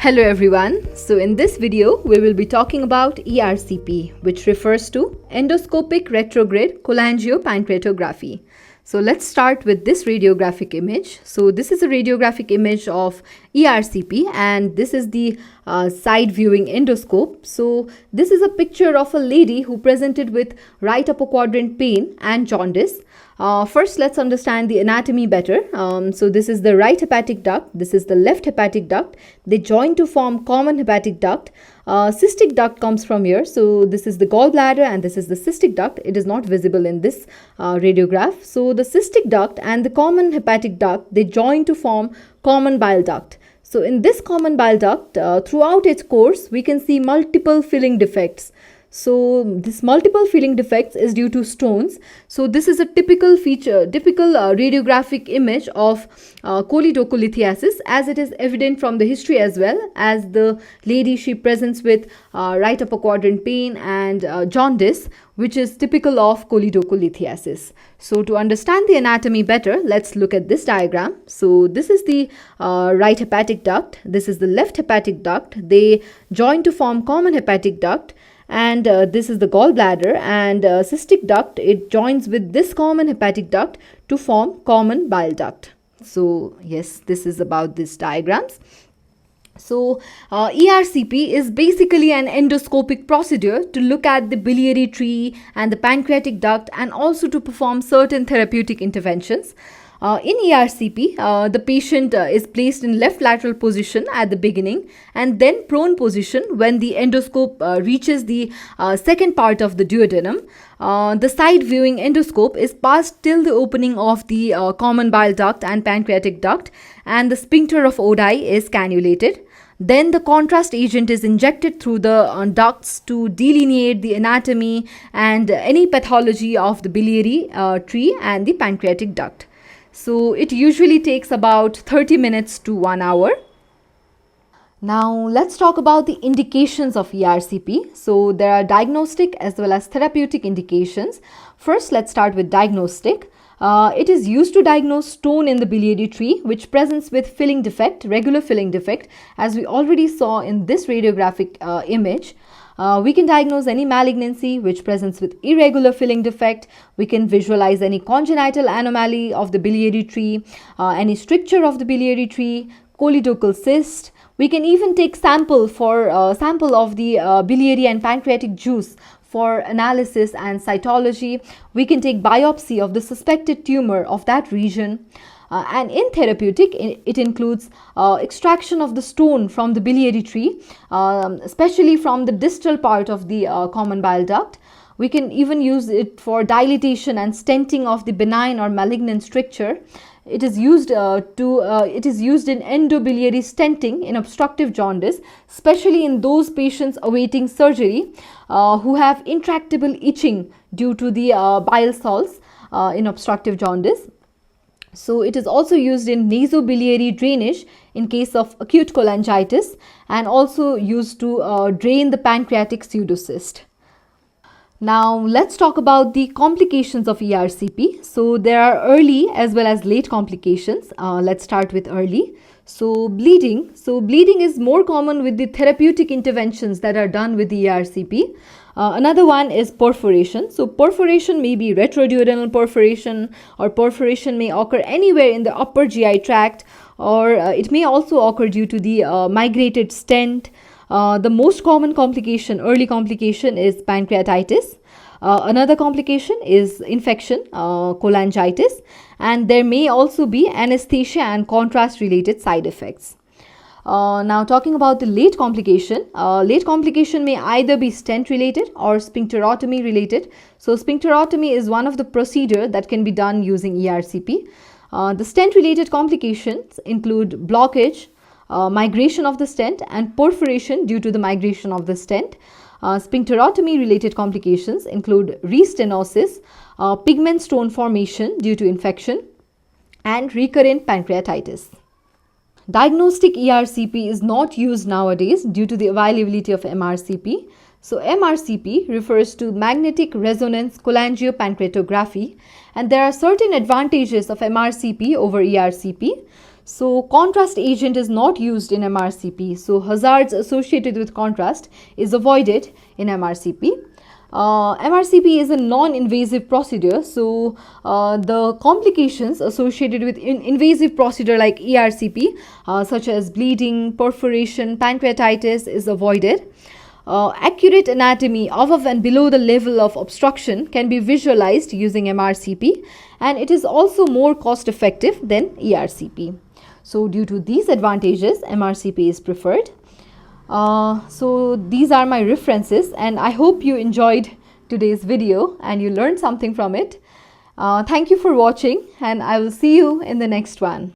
Hello everyone. So in this video, we will be talking about ERCP, which refers to Endoscopic Retrograde Cholangiopancreatography. So let's start with this radiographic image. So this is a radiographic image of ERCP and this is the side viewing endoscope. So this is a picture of a lady who presented with right upper quadrant pain and jaundice. First, let's understand the anatomy better. So this is the right hepatic duct, this is the left hepatic duct. They join to form common hepatic duct. Cystic duct comes from here. So this is the gallbladder and this is the cystic duct. It is not visible in this radiograph. So the cystic duct and the common hepatic duct, they join to form common bile duct. So in this common bile duct, throughout its course, we can see multiple filling defects. So this multiple filling defects is due to stones. So this is a typical radiographic image of choledocholithiasis, as it is evident from the history as well, as the lady, she presents with right upper quadrant pain and jaundice, which is typical of choledocholithiasis. So to understand the anatomy better, let's look at this diagram. So this is the right hepatic duct, this is the left hepatic duct. They join to form common hepatic duct. And this is the gallbladder and cystic duct. It joins with this common hepatic duct to form common bile duct. So yes, this is about these diagrams. So ERCP is basically an endoscopic procedure to look at the biliary tree and the pancreatic duct and also to perform certain therapeutic interventions. In ERCP, the patient is placed in left lateral position at the beginning and then prone position when the endoscope reaches the second part of the duodenum. The side viewing endoscope is passed till the opening of the common bile duct and pancreatic duct, and the sphincter of Oddi is cannulated. Then the contrast agent is injected through the ducts to delineate the anatomy and any pathology of the biliary tree and the pancreatic duct. So it usually takes about 30 minutes to 1 hour. Now let's talk about the indications of ERCP. So there are diagnostic as well as therapeutic indications. First, let's start with diagnostic. It is used to diagnose stone in the biliary tree which presents with filling defect, regular filling defect, as we already saw in this radiographic image. We can diagnose any malignancy which presents with irregular filling defect. We can visualize any congenital anomaly of the biliary tree, any stricture of the biliary tree, choledochal cyst. We can even take sample of the biliary and pancreatic juice for analysis and cytology. We can take biopsy of the suspected tumor of that region. And in therapeutic, it includes extraction of the stone from the biliary tree, especially from the distal part of the common bile duct. We can even use it for dilatation and stenting of the benign or malignant stricture. It is used in endobiliary stenting in obstructive jaundice, especially in those patients awaiting surgery who have intractable itching due to the bile salts in obstructive jaundice. So it is also used in nasobiliary drainage in case of acute cholangitis and also used to drain the pancreatic pseudocyst. Now let's talk about the complications of ERCP. So there are early as well as late complications. Let's start with early. So bleeding. So bleeding is more common with the therapeutic interventions that are done with the ERCP. Another one is perforation. So perforation may be retroduodenal perforation, or perforation may occur anywhere in the upper GI tract, or it may also occur due to the migrated stent. The most common complication, early complication, is pancreatitis. Another complication is infection, cholangitis, and there may also be anesthesia and contrast related side effects. Now talking about the late complication may either be stent related or sphincterotomy related. So sphincterotomy is one of the procedure that can be done using ERCP. The stent related complications include blockage, migration of the stent, and perforation due to the migration of the stent. Sphincterotomy related complications include restenosis, pigment stone formation due to infection, and recurrent pancreatitis. Diagnostic ERCP is not used nowadays due to the availability of MRCP. So MRCP refers to magnetic resonance cholangiopancreatography, and there are certain advantages of MRCP over ERCP. So contrast agent is not used in MRCP. So hazards associated with contrast is avoided in MRCP. MRCP is a non-invasive procedure, so the complications associated with invasive procedure like ERCP, such as bleeding, perforation, pancreatitis, is avoided. Accurate anatomy above and below the level of obstruction can be visualized using MRCP, and it is also more cost effective than ERCP. So due to these advantages, MRCP is preferred. So these are my references, and I hope you enjoyed today's video and you learned something from it. Thank you for watching, and I will see you in the next one.